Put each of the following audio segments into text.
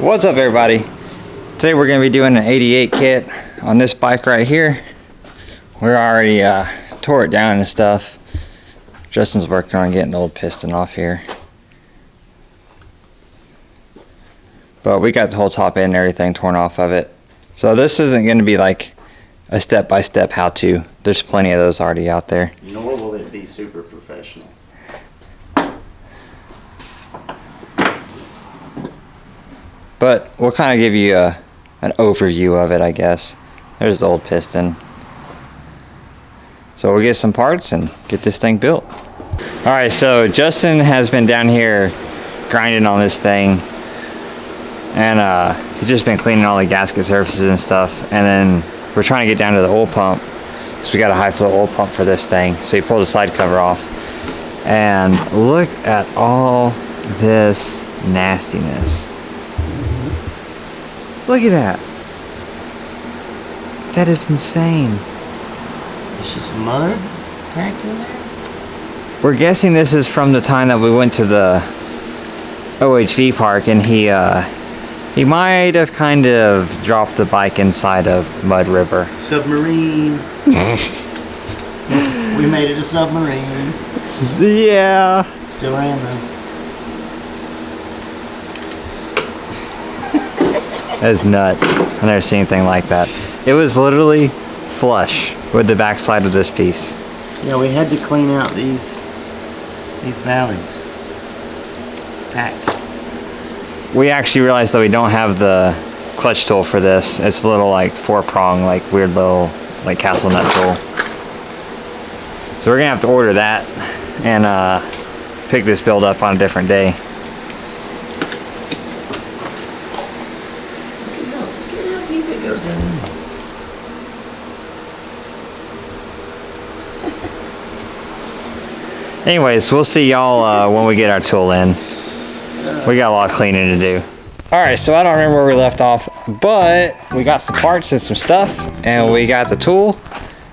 What's up, everybody? Today we're going to be doing an 88 kit on this bike right here. We're already tore it down and stuff. Justin's working on getting the old piston off here. But we got the whole top end and everything torn off of it. So this isn't going to be like a step-by-step how-to. There's plenty of those already out there. Nor will it be super professional. But we'll kind of give you an overview of it, I guess. There's the old piston. So we'll get some parts and get this thing built. Alright, so Justin has been down here grinding on this thing. And he's just been cleaning all the gasket surfaces and stuff. And then we're trying to get down to the oil pump, because we got a high flow oil pump for this thing. So he pulled the slide cover off. And look at all this nastiness. Look at that. That is insane. It's just mud packed in there? We're guessing this is from the time that we went to the OHV park, and he might have kind of dropped the bike inside of Mud River. Submarine. We made it a submarine. Yeah. Still ran though. That's nuts. I've never seen anything like that. It was literally flush with the backside of this piece. Yeah, we had to clean out these valleys. Packed. We actually realized that we don't have the clutch tool for this. It's a little like 4-prong, like weird little like castle nut tool. So we're gonna have to order that and pick this build up on a different day. Anyways, we'll see y'all when we get our tool in. We got a lot of cleaning to do. Alright, so I don't remember where we left off, but we got some parts and some stuff, and we got the tool,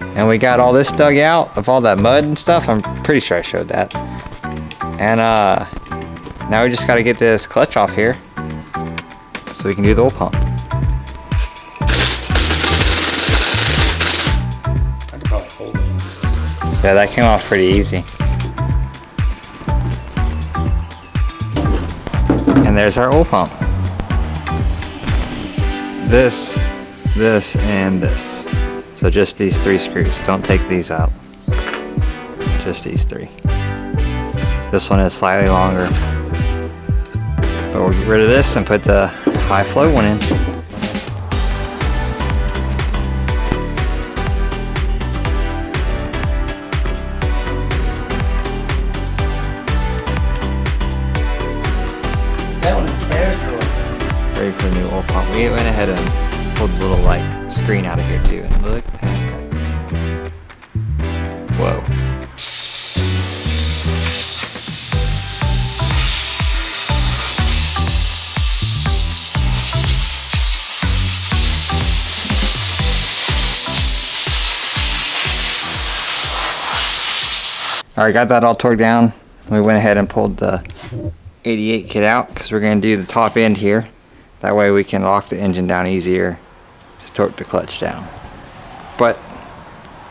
and we got all this dug out of all that mud and stuff. I'm pretty sure I showed that. And now we just got to get this clutch off here so we can do the oil pump. I could probably hold it. Yeah, that came off pretty easy. And there's our oil pump. This, and this. So just these 3 screws. Don't take these out. Just these 3. This one is slightly longer. But we'll get rid of this and put the high flow one in. Ready for the new oil pump. We went ahead and pulled the little like screen out of here too, and look at that. Whoa. Alright, got that all torqued down. We went ahead and pulled the 88 kit out because we're going to do the top end here. That way we can lock the engine down easier to torque the clutch down. But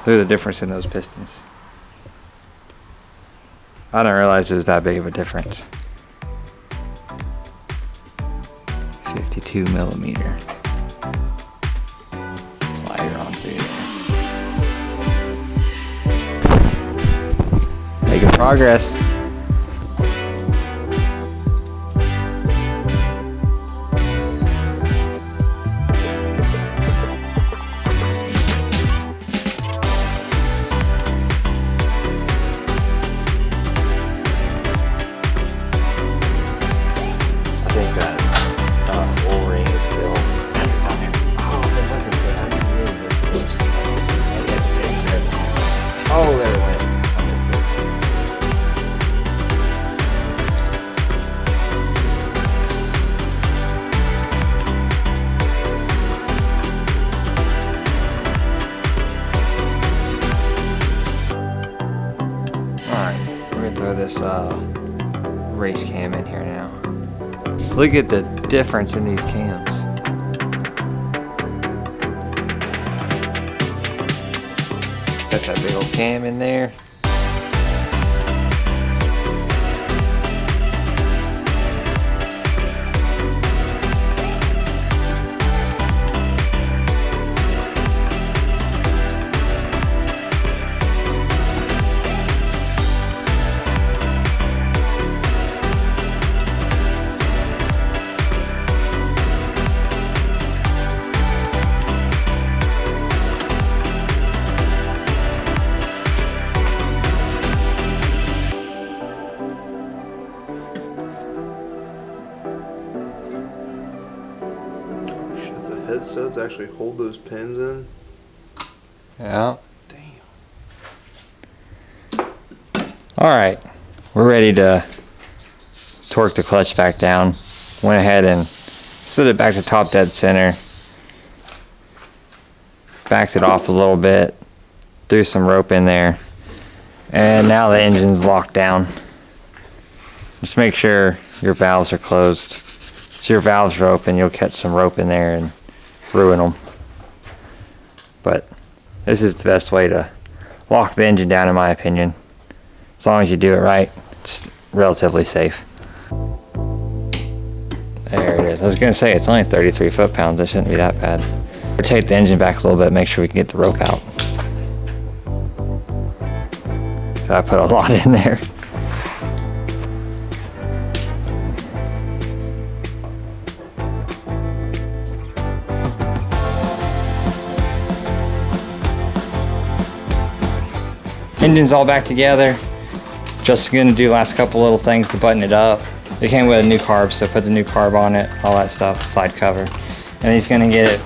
look at the difference in those pistons. I didn't realize it was that big of a difference. 52 millimeter. Slider on through there. Making progress. Oh, there it went. I missed it. Alright, we're gonna throw this race cam in here now. Look at the difference in these cams. Got that big old cam in there. Headsets actually hold those pins in. Yeah. Damn. Alright, we're ready to torque the clutch back down. Went ahead and slid it back to top dead center. Backed it off a little bit. Threw some rope in there. And now the engine's locked down. Just make sure your valves are closed. So your valves are open, you'll catch some rope in there and ruin them. But this is the best way to lock the engine down, in my opinion. As long as you do it right, it's relatively safe. There it is. I was gonna say it's only 33 foot-pounds. It shouldn't be that bad. Rotate the engine back a little bit, make sure we can get the rope out. So I put a lot in there. Engine's all back together. Just gonna do last couple little things to button it up. It came with a new carb, so put the new carb on it, all that stuff, the side cover. And he's gonna get it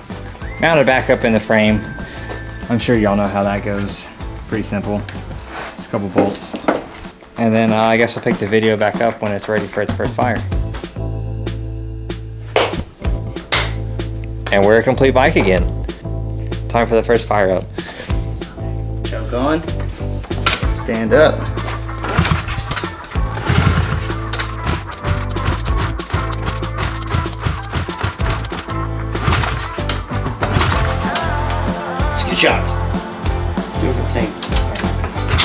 mounted back up in the frame. I'm sure y'all know how that goes. Pretty simple. Just a couple bolts. And then I guess I'll pick the video back up when it's ready for its first fire. And we're a complete bike again. Time for the first fire up. Choke on. Stand up. Good shot. Do it for the team.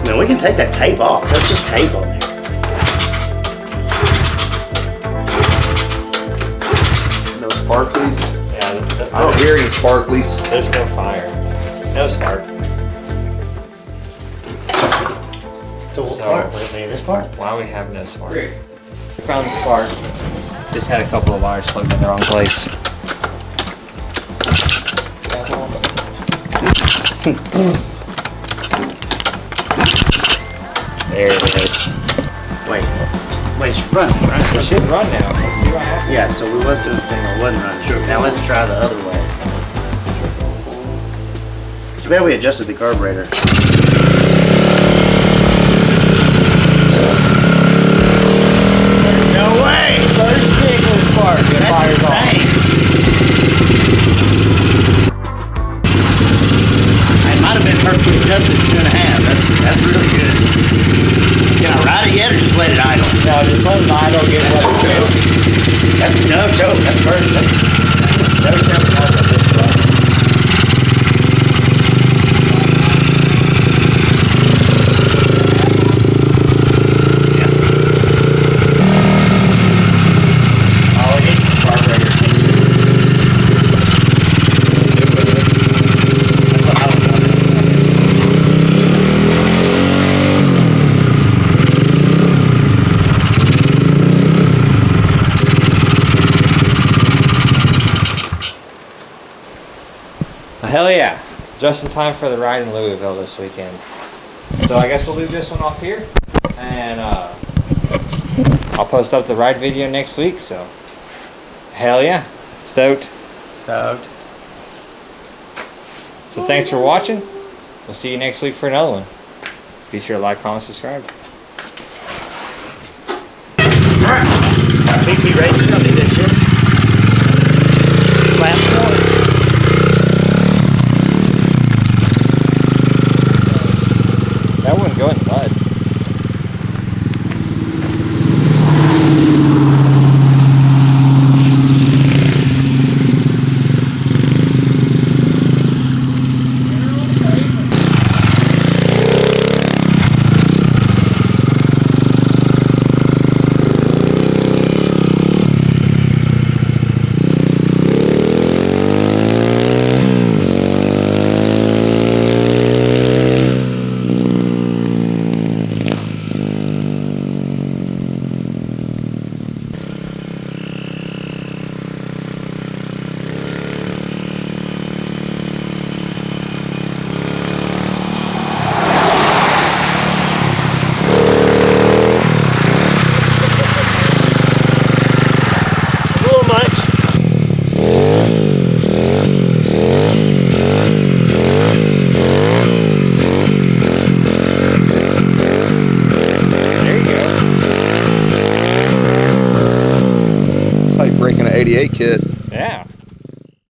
Man, we can take that tape off. That's just tape on there. No sparklies. Yeah, I don't hear any sparklies. there's no fire. No spark. So what So- part? Would it be this part? Why we have no spark? We found the spark. Just had a couple of wires plugged in the wrong place. There it is. Wait, it should run, right? It should run now. Let's see what happens. Yeah, so we was doing the thing that wasn't running. Now let's try the other way. Too bad we adjusted the carburetor. No way! First tickle spark. It That's fires off. insane. It might have been perfectly adjusted 2.5. That's really good. Can I ride it yet or just let it idle? No, just let it idle, get it let it choke. That's no joke. That's perfect. No choke, nothing. Just run. Oh, it needs some carburetor. Hell yeah. Just in time for the ride in Louisville this weekend. So I guess we'll leave this one off here. And I'll post up the ride video next week. So hell yeah. Stoked. Stoked. So thanks for watching. We'll see you next week for another one. Be sure to like, comment, subscribe. All right. BP racer.